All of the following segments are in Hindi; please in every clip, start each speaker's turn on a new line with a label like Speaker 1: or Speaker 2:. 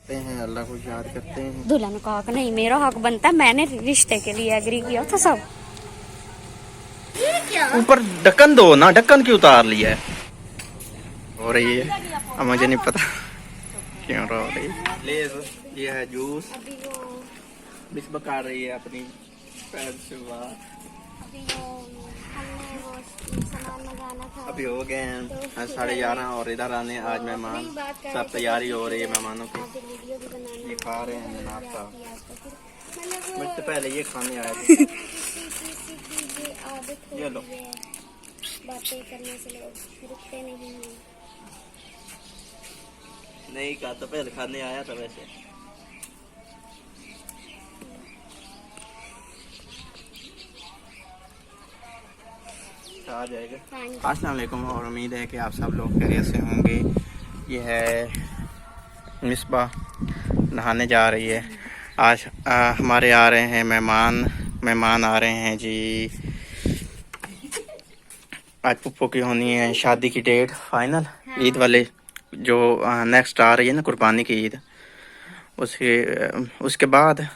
Speaker 1: हैं, अल्लाह को याद करते हैं।
Speaker 2: दुल्हन का हक नहीं, मेरा हक बनता, मैंने रिश्ते के लिए एग्री किया था सब।
Speaker 1: ऊपर ढक्कन दो ना, ढक्कन क्यों उतार लिया है? हो रही है, अब मुझे नहीं पता क्यों हो रही है। ले ये है जूस, बिस बका रही है अपनी पैर से बाहर। अभी हो गए हैं 11:30 और इधर आने आज मेहमान, सब तैयारी हो रही है मेहमानों की। ये खा रहे हैं नाश्ता, मुझसे पहले ये खाने आए थे। ये लो,
Speaker 2: बातें करने से लोग रुकते नहीं हैं।
Speaker 1: नहीं कहा तो पहले खाने आया था वैसे। आ जाएगा। अस्सलाम वालेकुम और उम्मीद है कि आप सब लोग खैरियत से होंगे। ये है मिसबा नहाने जा रही है आज। हमारे आ रहे हैं मेहमान आ रहे हैं जी। आज पुप्पो की होनी है शादी की डेट फाइनल। ईद वाले जो नेक्स्ट आ रही है ना, कुर्बानी की ईद, उसके बाद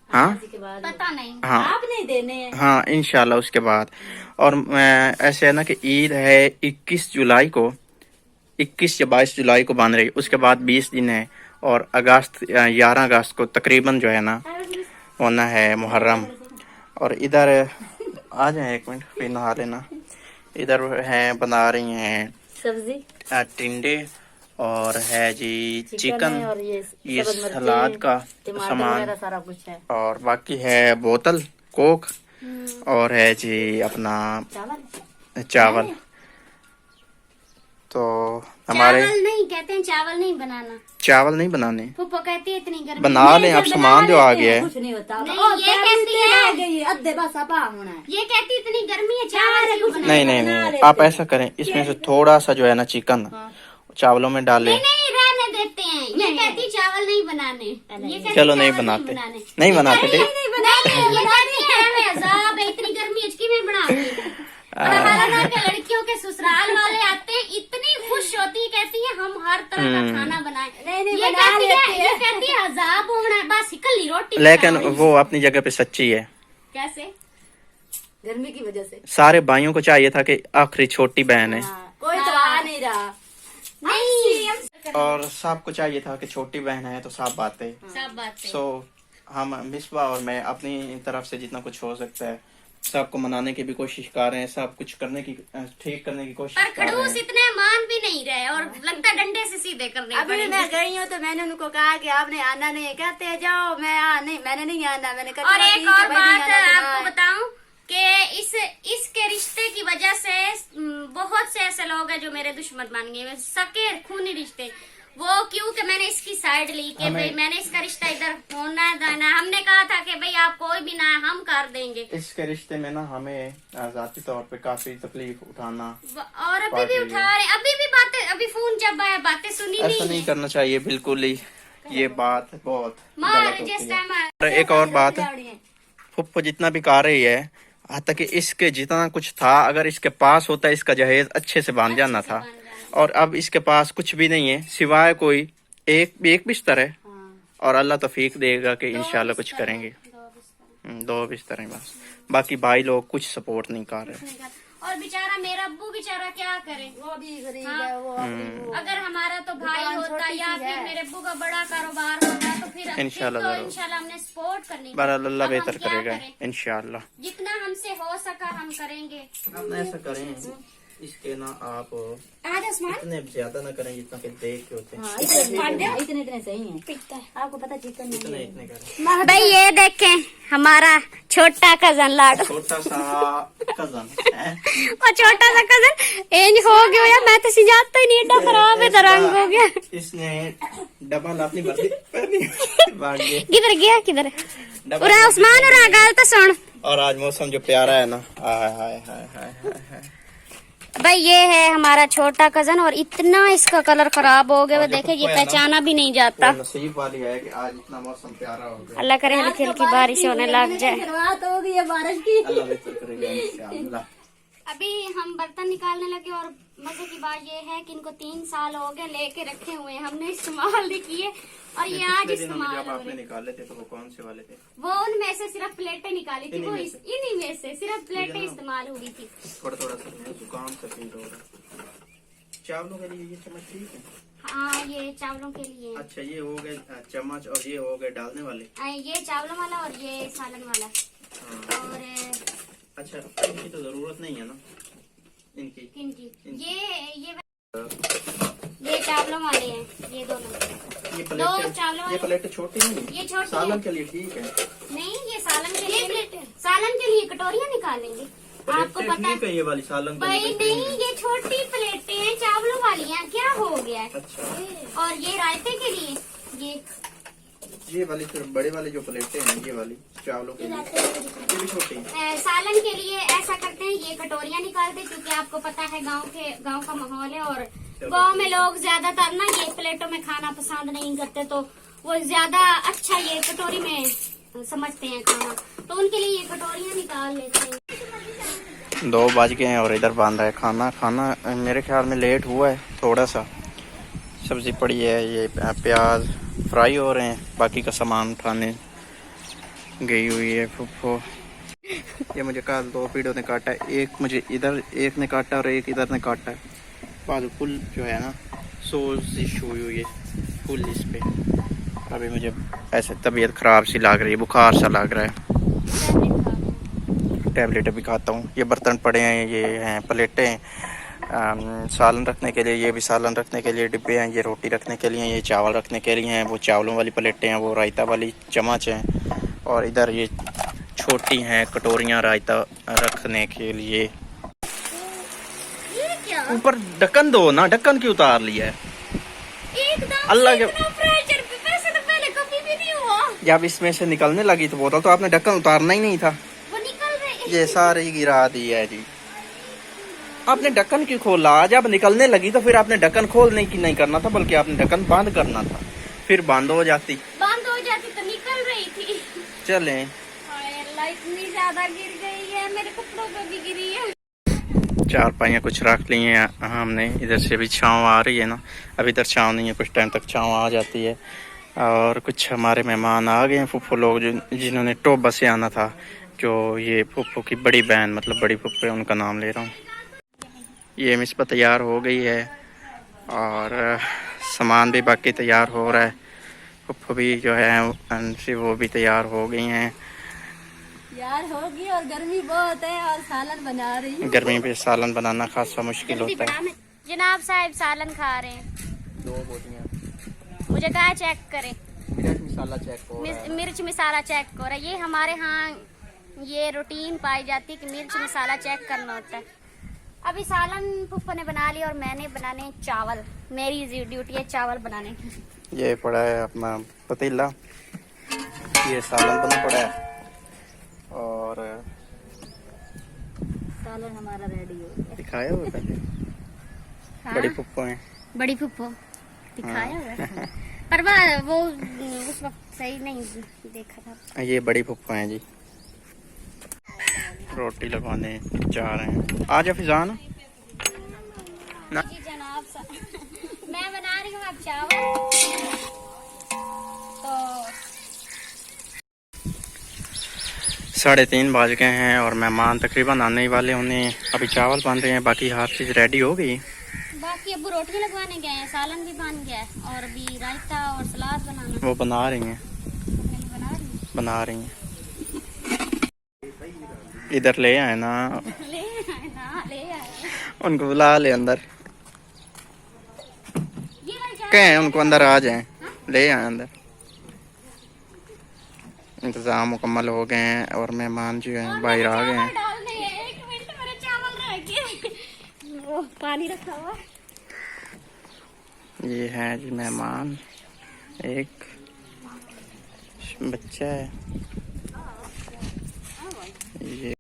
Speaker 1: हाँ
Speaker 2: पता नहीं,
Speaker 1: हाँ
Speaker 2: आप नहीं देने हैं।
Speaker 1: हाँ इंशाल्लाह उसके बाद। और ऐसे है ना कि ईद है 21 जुलाई को, 21 या 22 जुलाई को बन रही, उसके बाद 20 दिन है और 11 अगस्त को तकरीबन जो है ना होना है मुहर्रम। और इधर आ जाए एक मिनट फिर नहा लेना। इधर है बना रही हैं
Speaker 2: सब्जी,
Speaker 1: टिंडे और है जी चिकन,
Speaker 2: और
Speaker 1: ये सलाद का सामान
Speaker 2: सारा कुछ है।
Speaker 1: और बाकी है बोतल कोक और है जी अपना चावल। तो हमारे
Speaker 2: चावल नहीं कहते हैं, चावल नहीं बनाना,
Speaker 1: चावल नहीं बनाने,
Speaker 2: पुप्पो कहती है इतनी गर्मी
Speaker 1: बना लें आप, सामान जो आ गया है।
Speaker 2: कुछ नहीं होता। ये कहती है अद्धे बस आपा होना है। ये कहती इतनी गर्मी है चावल क्यों बनाना?
Speaker 1: नहीं आप ऐसा करें, इसमें से थोड़ा सा जो है ना चिकन चावलों में डालें।
Speaker 2: नहीं रहने देते हैं। ये कहती चावल नहीं बनाने, ये कहती
Speaker 1: चलो नहीं
Speaker 2: चावल
Speaker 1: बनाते,
Speaker 2: बनाने।
Speaker 1: नहीं बनाते थे।
Speaker 2: ये कहती है हमें अज़ाब है, इतनी गर्मी इसकी में बनाती। हालांकि के लड़कियों के ससुराल वाले आते हैं, इतनी खुश होती है, कहती है हम हर तरह का खाना बनाए। ये कहती है अज़ाब होना है, बस कल्ली रोटी।
Speaker 1: लेकिन वो अपनी जगह पे सच्ची है।
Speaker 2: कैसे? गर्मी की वजह से
Speaker 1: सारे भाइयों को चाहिए था कि आखिरी छोटी बहन है,
Speaker 2: कोई तो आ नहीं रहा। नहीं,
Speaker 1: और सबको चाहिए था कि छोटी बहन है तो सब बातें। सो हम मिसबा और मैं अपनी तरफ से जितना कुछ हो सकता है सबको मनाने की भी कोशिश कर रहे हैं, सब कुछ करने की, ठीक करने की कोशिश कर रहे हैं।
Speaker 2: इतने मान भी नहीं रहे और लगता है डंडे से सीधे करने। अभी मैं गई हूँ तो मैंने उनको कहा कि आपने आना नहीं है, कहते जाओ मैंने नहीं आना। मैंने कहा और एक और बात आपको बताऊं कि इसके रिश्ते की वजह से बहुत से ऐसे लोग हैं जो मेरे दुश्मन बन गए, सके खूनी रिश्ते। वो क्यों कि मैंने इसकी साइड ली कि भाई मैंने इसका रिश्ता इधर होना है। हमने कहा था कि भाई आप कोई भी ना हम कर देंगे।
Speaker 1: इसके रिश्ते में ना हमें जाती तौर पे काफी तकलीफ उठाना,
Speaker 2: और अभी भी उठा रहे, अभी भी बातें, अभी फोन जब आया बातें सुनी नहीं।
Speaker 1: ऐसा नहीं करना चाहिए बिल्कुल ही, ये बात बहुत गलत होती है। और एक और बात, फुप्पो जितना भी कर रही है, हालांकि कि इसके जितना कुछ था, अगर इसके पास होता इसका जहेज अच्छे से बांध जाना था। और अब इसके पास कुछ भी नहीं है सिवाय कोई एक बिस्तर है। और अल्लाह तौफीक देगा कि इंशाल्लाह कुछ करेंगे। 2 बिस्तर हैं बस, बाकी भाई लोग कुछ सपोर्ट नहीं कर रहे।
Speaker 2: और बेचारा मेरा अब्बू बेचारा क्या करे, वो भी गरीब है। वो अगर हमारा तो भाई होता या फिर मेरे अब्बू का बड़ा कारोबार होता तो फिर इंशाल्लाह हमने सपोर्ट करनी।
Speaker 1: अल्लाह बेहतर करेगा इंशाल्लाह।
Speaker 2: जितना हमसे हो सका हम करेंगे।
Speaker 1: हम ऐसा करें इसके ना आप इतने ज्यादा ना करें जितना कि देख के होते हैं।
Speaker 2: इतने सही है। आपको पता चिकन
Speaker 1: इतने करें।
Speaker 2: भाई ये देखें हमारा छोटा कजन लाडो,
Speaker 1: छोटा सा कजन है।
Speaker 2: और छोटा सा कजन एंज हो गया यार, मैं तो जाता ही नहीं, एडा खराब है, रंग हो गया।
Speaker 1: इसने डबल अपनी वर्दी पहनी,
Speaker 2: किधर गया किधर? उरा उस्मान उरा गाल तो सुन।
Speaker 1: और आज मौसम जो प्यारा है ना, हाय हाय हाय हाय हाय।
Speaker 2: भाई ये है हमारा छोटा कजन और इतना इसका कलर खराब हो गया, वो देखे ये पहचाना भी नहीं जाता।
Speaker 1: नसीब वाली है कि आज इतना मौसम प्यारा हो गया।
Speaker 2: अल्लाह करे हल्की हल्की बारिश होने लग जाए।
Speaker 1: बारिश की अल्लाह बेहतर करेगा इंशाअल्लाह।
Speaker 2: अभी हम बर्तन निकालने लगे और मजे की बात ये है कि इनको 3 साल हो गए लेके रखे हुए हैं, हमने इस्तेमाल नहीं किए और ये आज इस्तेमाल हो
Speaker 1: आपने
Speaker 2: गए।
Speaker 1: निकाले थे तो वो कौन से वाले थे?
Speaker 2: वो उनमें से सिर्फ प्लेटें निकाली थी, वो इन्हीं में से सिर्फ प्लेटें इस्तेमाल हुई थी।
Speaker 1: थोड़ा थोड़ा सा जुकाम से फील हो रहा। चावलों के लिए ये चम्मच ठीक है?
Speaker 2: हाँ ये चावलों के लिए।
Speaker 1: अच्छा ये हो गए चम्मच और ये हो गए डालने वाले।
Speaker 2: ये चावलों वाला और ये सालन वाला।
Speaker 1: हाँ।
Speaker 2: और
Speaker 1: अच्छा इनकी तो जरूरत नहीं है ना इनकी?
Speaker 2: ये चावलों वाले हैं, ये दोनों।
Speaker 1: ये
Speaker 2: दो चावलों
Speaker 1: ये प्लेट छोटी नहीं है?
Speaker 2: ये छोटी
Speaker 1: सालन
Speaker 2: है।
Speaker 1: के लिए ठीक है।
Speaker 2: नहीं ये सालन के लिए, सालन के लिए कटोरियाँ निकालेंगे। आपको
Speaker 1: प्लेट
Speaker 2: पता
Speaker 1: ठीक है ये वाली सालन के
Speaker 2: भाई
Speaker 1: लिए?
Speaker 2: नहीं ये छोटी प्लेटें हैं चावलों वाली हैं, क्या हो गया है।
Speaker 1: अच्छा
Speaker 2: और ये रायते के लिए
Speaker 1: ये वाली फिर बड़े वाली जो प्लेटें हैं ये वाली चावलों के लिए ये भी छोटी है।
Speaker 2: सालन के लिए ऐसा करते हैं, ये कटोरियाँ निकालते हैं क्योंकि आपको पता है गांव का माहौल है और गांव में लोग ज्यादातर ना ये प्लेटों में खाना पसंद नहीं करते, तो वो ज्यादा अच्छा ये कटोरी में समझते हैं खाना, तो उनके लिए ये कटोरियाँ निकाल लेते हैं।
Speaker 1: 2 बज गए हैं और इधर बन रहा है खाना मेरे ख्याल में लेट हुआ है थोड़ा सा। सब्जी पड़ी है, ये प्याज फ्राई हो रहे हैं, बाकी का सामान उठाने गई हुई है फुफ्फो। ये मुझे कल 2 पीढ़ों ने काटा है, एक मुझे इधर एक ने काटा और एक इधर ने काटा है। बाजू फुल जो है ना सोजिश हुई हुई है फुल इस पे। अभी मुझे ऐसे तबीयत ख़राब सी लग रही है, बुखार सा लग रहा है। टैबलेट भी खाता हूँ। ये बर्तन पड़े हैं, ये हैं प्लेटें सालन रखने के लिए, ये भी सालन रखने के लिए डिब्बे हैं, ये रोटी रखने के लिए, ये चावल रखने के लिए हैं, वो चावलों वाली प्लेटें हैं, वो रायता वाली चम्मच हैं और इधर ये छोटी हैं कटोरियाँ रायता रखने के लिए। ऊपर ढक्कन दो ना, ढक्कन क्यों उतार लिया है?
Speaker 2: एकदम
Speaker 1: अल्लाह के
Speaker 2: प्रेशर पे वैसे तो पहले कभी भी नहीं हुआ।
Speaker 1: जब इसमें से निकलने लगी तो बोतल तो आपने ढक्कन उतारना ही नहीं था।
Speaker 2: वो निकल रही
Speaker 1: ये सारी गिरा दी है जी। आपने ढक्कन क्यों खोला? जब निकलने लगी तो फिर आपने ढक्कन खोलने की नहीं करना था, बल्कि आपने ढक्कन बंद करना था, फिर बंद हो जाती
Speaker 2: तो निकल रही थी।
Speaker 1: चलें
Speaker 2: अल्लाह इतनी ज्यादा गिर गई है, मेरे कपड़ों पे भी गिरी है।
Speaker 1: चारपाइयाँ कुछ रख ली हैं हमने, इधर से भी छाँव आ रही है ना, अभी इधर छाँव नहीं है, कुछ टाइम तक छाँव आ जाती है। और कुछ हमारे मेहमान आ गए हैं फुफ्फो लोग जिन्होंने टोबा से आना था, जो ये फुफ्फो की बड़ी बहन मतलब बड़ी फुफ्फो है, उनका नाम ले रहा हूँ। ये मिसबा तैयार हो गई है और सामान भी बाकी तैयार हो रहा है। फुफ्फो भी जो है वो भी तैयार हो गई हैं।
Speaker 2: यार होगी और गर्मी बहुत है और सालन बना रही हूँ।
Speaker 1: गर्मी पे सालन बनाना खासा मुश्किल होता है।
Speaker 2: जनाब साहब सालन खा रहे हैं।
Speaker 1: 2 बोटियाँ
Speaker 2: मुझे कहा चेक करें,
Speaker 1: मिर्च मसाला चेक हो रहा है।
Speaker 2: मिर्च मसाला चेक हो रहा है। ये हमारे यहाँ ये रूटीन पाई जाती है कि मिर्च मसाला चेक करना होता है। अभी सालन फुफ्फो ने बना लिया और मैंने बनाने चावल, मेरी ड्यूटी है चावल बनाने की।
Speaker 1: ये पड़ा है अपना पतीला, ये सालन बना पड़ा है और
Speaker 2: सालन हमारा रेडी हो गया।
Speaker 1: दिखाया हुआ पहले।
Speaker 2: हाँ?
Speaker 1: बड़ी फुफ्फो है,
Speaker 2: बड़ी फुफ्फो दिखाया हुआ पर वो उस वक्त सही नहीं देखा था।
Speaker 1: ये बड़ी फुफ्फो है जी। रोटी लगवाने जा रहे हैं। आज फिजान ना
Speaker 2: जी जनाब मैं बना रही हूँ अब चावल। तो
Speaker 1: 3:30 बज गए हैं और मेहमान तकरीबन आने ही वाले होने। अभी चावल बन रहे हैं, बाकी हर चीज़ रेडी हो गई।
Speaker 2: बाकी अबू रोटी लगवाने गए हैं, सालन भी बन गया है और अभी रायता और सलाद बनाना।
Speaker 1: वो बना रही हैं, बना रही हैं। इधर ले आए ना,
Speaker 2: ले आए
Speaker 1: उनको बुला ले अंदर।
Speaker 2: ये वाली चावल
Speaker 1: कहें उनको अंदर आ जाएं, ले आए अंदर। इंतज़ाम मुकम्मल हो गए हैं और मेहमान जो हैं बाहर आ गए हैं।
Speaker 2: डालने हैं। 1 मिनट मेरे चावल रह गए, वो पानी रखा हुआ।
Speaker 1: ये है जी मेहमान, एक बच्चा है। ये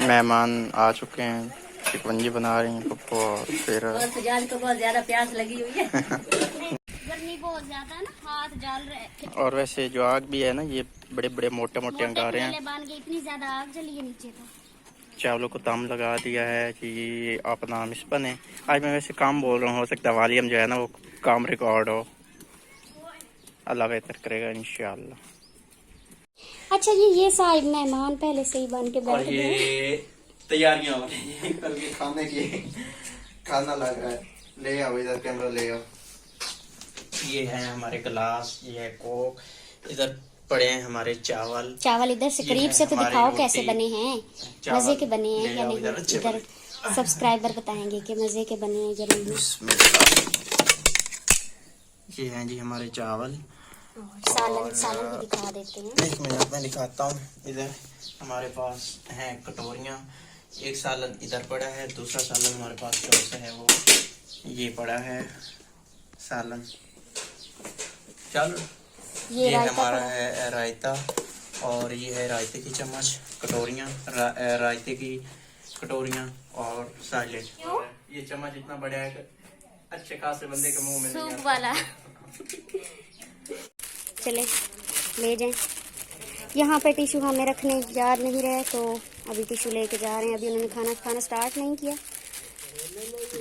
Speaker 1: मेहमान आ चुके हैं, शिकंजी बना रही हैं पप्पू। और फिर
Speaker 2: जान को बहुत ज्यादा प्यास लगी हुई है। गर्मी बहुत ज्यादा है ना, हाथ जल रहे थे।
Speaker 1: और वैसे जो आग भी है ना, ये बड़े बड़े मोटे मोटे अंगारे हैं।
Speaker 2: बन गए, इतनी ज्यादा आग जली है नीचे तो।
Speaker 1: चावलों को दम लगा दिया है जी। अपना मिसबन है। आज मैं वैसे काम बोल रहा हूँ, हो सकता है वॉल्यूम जो है ना वो काम रिकॉर्ड हो। अल्लाह बेहतर करेगा इंशाल्लाह।
Speaker 2: अच्छा ये साहब मेहमान पहले से ही बन के
Speaker 1: और
Speaker 2: बैठ गए।
Speaker 1: ये तैयारियां हो रही हैं कल के खाने की। खाना लग रहा है। ले आओ इधर, कैमरा ले आओ। ये है हमारे गिलास, ये है कोक, इधर पड़े हैं हमारे चावल।
Speaker 2: चावल इधर से करीब से तो दिखाओ कैसे बने हैं, मजे के बने हैं या नहीं। इधर सब्सक्राइबर बताएंगे कि मजे के बने हैं या नहीं।
Speaker 1: ये हैं जी हमारे चावल।
Speaker 2: सालन भी दिखा देते हैं।
Speaker 1: 1 मिनट में दिखाता हूँ। इधर हमारे पास हैं कटोरियाँ। एक सालन इधर पड़ा है, दूसरा सालन हमारे पास जो सा है वो ये पड़ा है सालन। चलो ये हमारा है रायता, और ये है रायते की चम्मच, कटोरियाँ, रायते की कटोरियाँ और साइलेंट। ये चम्मच इतना बड़ा है कि अच्छे खासे बंदे के मुंह में
Speaker 2: सूप वाला। चले ले जाएं। यहाँ पे टिश्यू हमें रखने याद नहीं रहे तो अभी टिश्यू लेके जा रहे हैं। अभी उन्होंने खाना स्टार्ट नहीं किया।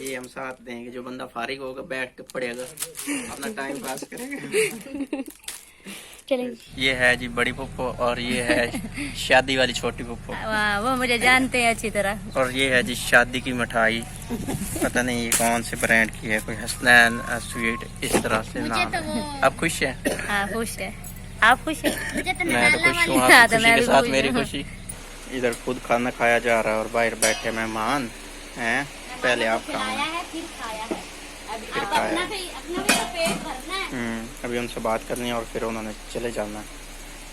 Speaker 1: ये हम साथ देंगे, जो बंदा फारिग होगा बैठ के पड़ेगा, अपना टाइम पास करेगा।
Speaker 2: चलें।
Speaker 1: ये है जी बड़ी पुप्पो, और ये है शादी वाली छोटी पुप्पो।
Speaker 2: वाह, वो मुझे जानते हैं अच्छी तरह।
Speaker 1: और ये है जी शादी की मिठाई, पता नहीं ये कौन से ब्रांड की है, कोई हसनैन स्वीट इस तरह से नाम है। आप खुश हैं?
Speaker 2: हाँ खुश है। आप खुश हैं?
Speaker 1: मैं तो खुश हूँ, आपकी खुशी के साथ मेरी खुशी। इधर खुद खाना खाया जा रहा है और बाहर बैठे मेहमान हैं। पहले आप खाओ, फिर खाया। अभी उनसे बात करनी है और फिर उन्होंने चले जाना है।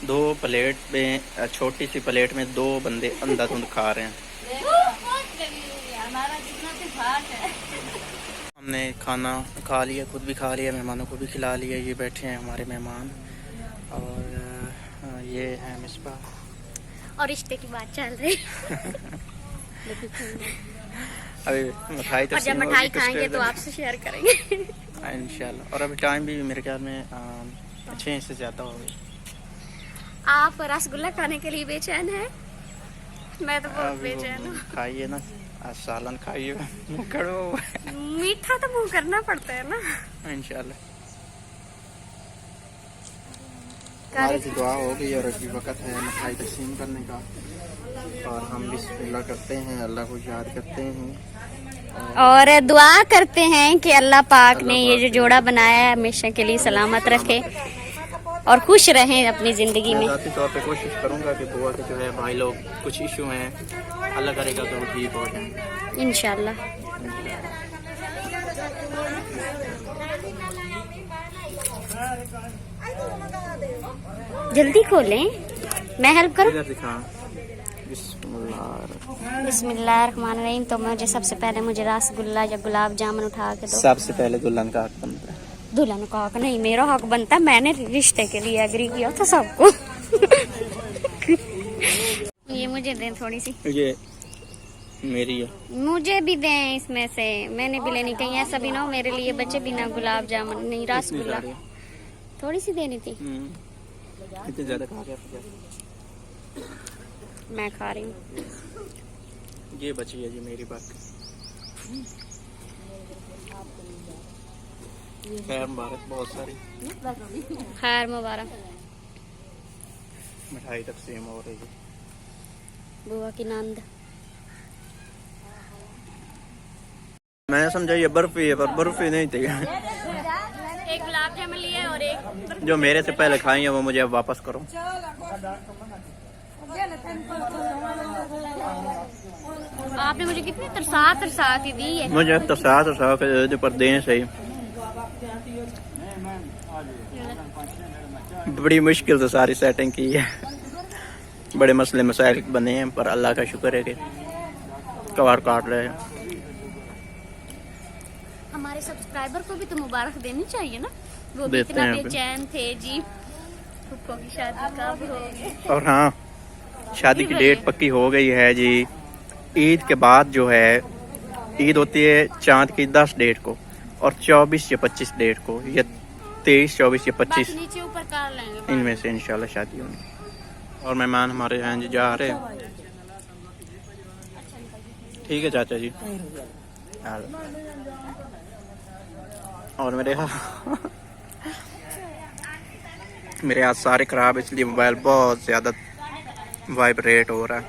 Speaker 1: 2 प्लेट में, छोटी सी प्लेट में 2 बंदे अंधाधुंध खा रहे हैं। हमने खाना खा लिया, खुद भी खा लिया, मेहमानों को भी खिला लिया। ये बैठे हैं हमारे मेहमान, और ये है मिसबा,
Speaker 2: और रिश्ते की बात चल रही।
Speaker 1: अभी मिठाई तो
Speaker 2: और जब मिठाई खाएंगे तो आपसे शेयर करेंगे
Speaker 1: इंशाल्लाह। और अभी टाइम भी मेरे ख्याल में 6 से ज़्यादा हो गई।
Speaker 2: आप रसगुल्ला खाने के लिए बेचैन है? मैं तो बहुत बेचैन हूँ।
Speaker 1: खाइए ना, सालन खाइए, मुँह करो।
Speaker 2: मीठा तो मुँह करना पड़ता है ना।
Speaker 1: इंशाल्लाह हमारी की दुआ हो गई और अभी वक्त है मिठाई तकसीम करने का, और हम बिस्मिल्लाह करते हैं, अल्लाह को याद करते हैं
Speaker 2: और दुआ करते हैं कि अल्लाह पाक ने ये जो जोड़ा बनाया है हमेशा के लिए सलामत रखे और खुश रहें अपनी जिंदगी में।
Speaker 1: ज़ाती तौर पे कोशिश करूंगा कि बुआ के जो है भाई लोग कुछ इशू हैं, अल्लाह करेगा तो वो ठीक हो जाए
Speaker 2: इंशाल्लाह। जल्दी खोलें, मैं हेल्प करूं? बिस्मिल्लाहिर्रहमानिर्रहीम। तो मुझे सबसे पहले मुझे रसगुल्ला या गुलाब जामुन उठा के दो।
Speaker 1: सबसे पहले दुल्हन का हक बनता है।
Speaker 2: दुल्हन का हक नहीं, मेरा हक बनता है। मैंने रिश्ते के लिए एग्री किया था सबको। ये मुझे दें थोड़ी सी।
Speaker 1: ये मेरी है।
Speaker 2: मुझे भी दें इसमें से, मैंने भी लेनी। कहीं ऐसा भी ना हो मेरे लिए बच्चे भी ना गुलाब जामुन नहीं रसगुल्ला। थोड़ी सी देनी थी।
Speaker 1: इतनी ज्यादा खा गया।
Speaker 2: मैं खा रही हूँ।
Speaker 1: ये बची है जी मेरी बात। खैर मुबारक, बहुत सारी
Speaker 2: खैर मुबारक।
Speaker 1: मिठाई तकसीम हो रही है।
Speaker 2: बुआ की नंद।
Speaker 1: मैंने समझा ये बर्फी है, पर बर्फी नहीं थी।
Speaker 2: एक गुलाब जामुन लिए और एक
Speaker 1: जो मेरे से पहले खाई है वो मुझे अब वापस करो।
Speaker 2: आपने मुझे कितनी तरसा के दी है।
Speaker 1: मुझे तरसा के पर देने सही। बड़ी मुश्किल से सारी सेटिंग की है, बड़े मसले मसाइल बने हैं, पर अल्लाह का शुक्र है कि कवार काट रहे हैं।
Speaker 2: हमारे सब्सक्राइबर को भी तो मुबारक देनी चाहिए ना, वो भी
Speaker 1: देते
Speaker 2: इतना
Speaker 1: हैं
Speaker 2: बेचैन थे जी। फुप्पो की शादी कब होगी?
Speaker 1: और हाँ, शादी की डेट पक्की हो गई है जी। ईद के बाद जो है, ईद होती है चांद की 10 डेट को, और 24 या 25 डेट को, या 23, 24 या 25
Speaker 2: नीचे ऊपर कर लेंगे,
Speaker 1: इनमें से इंशाल्लाह शादी होगी। और मेहमान हमारे हैं जी जा रहे हैं। ठीक है चाचा जी। और मेरे हाथ सारे खराब, इसलिए मोबाइल बहुत ज़्यादा वाइब्रेट हो रहा है।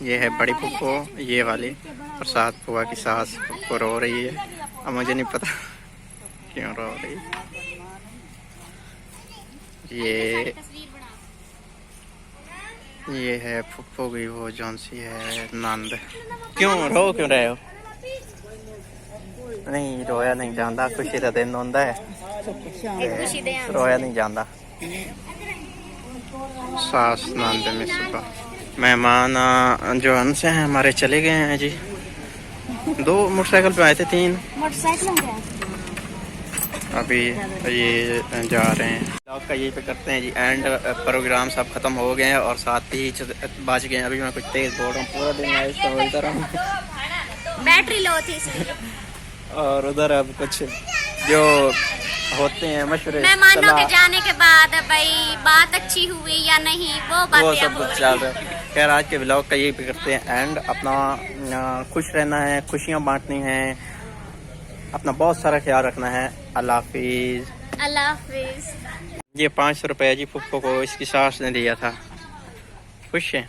Speaker 1: ये है बड़ी फुप्पो, ये वाली प्रसाद फुआ की सास फुप्पो रो रही है। अब मुझे नहीं पता क्यों रो रही है। ये है फुप्पो की वो जौन सी है नंद। क्यों रहे हो? नहीं रोया नहीं जाता, खुशी का दिन होता है, रोया नहीं जाता। सास नंद में सुबह मेहमान जो से हैं हमारे चले गए हैं जी। 2 मोटरसाइकिल पे आए थे, 3
Speaker 2: मोटरसाइकिल
Speaker 1: अभी ये जा रहे हैं। ब्लॉग का यही पे करते हैं जी एंड। प्रोग्राम सब खत्म हो गए हैं और 7 बज गए हैं। अभी मैं कुछ तेज बोल रहा हूँ, पूरा दिन आइस का बोलता रहा हूँ,
Speaker 2: बैटरी लो थी इसलिए।
Speaker 1: और उधर अब कुछ जो होते हैं मशवरे
Speaker 2: मेहमानों के जाने के बाद भाई बात अच्छी हुई या नहीं वो
Speaker 1: वो
Speaker 2: बातें
Speaker 1: सब कुछ चल रहा है। खैर आज के ब्लॉग का यही पे करते हैं एंड। अपना खुश रहना है, खुशियाँ बांटनी हैं, अपना बहुत सारा ख्याल रखना है। अल्लाह हाफिज।
Speaker 2: अल्लाह हाफिज।
Speaker 1: ये 500 रुपये जी फुप्पो को इसकी सास ने दिया था। खुश है।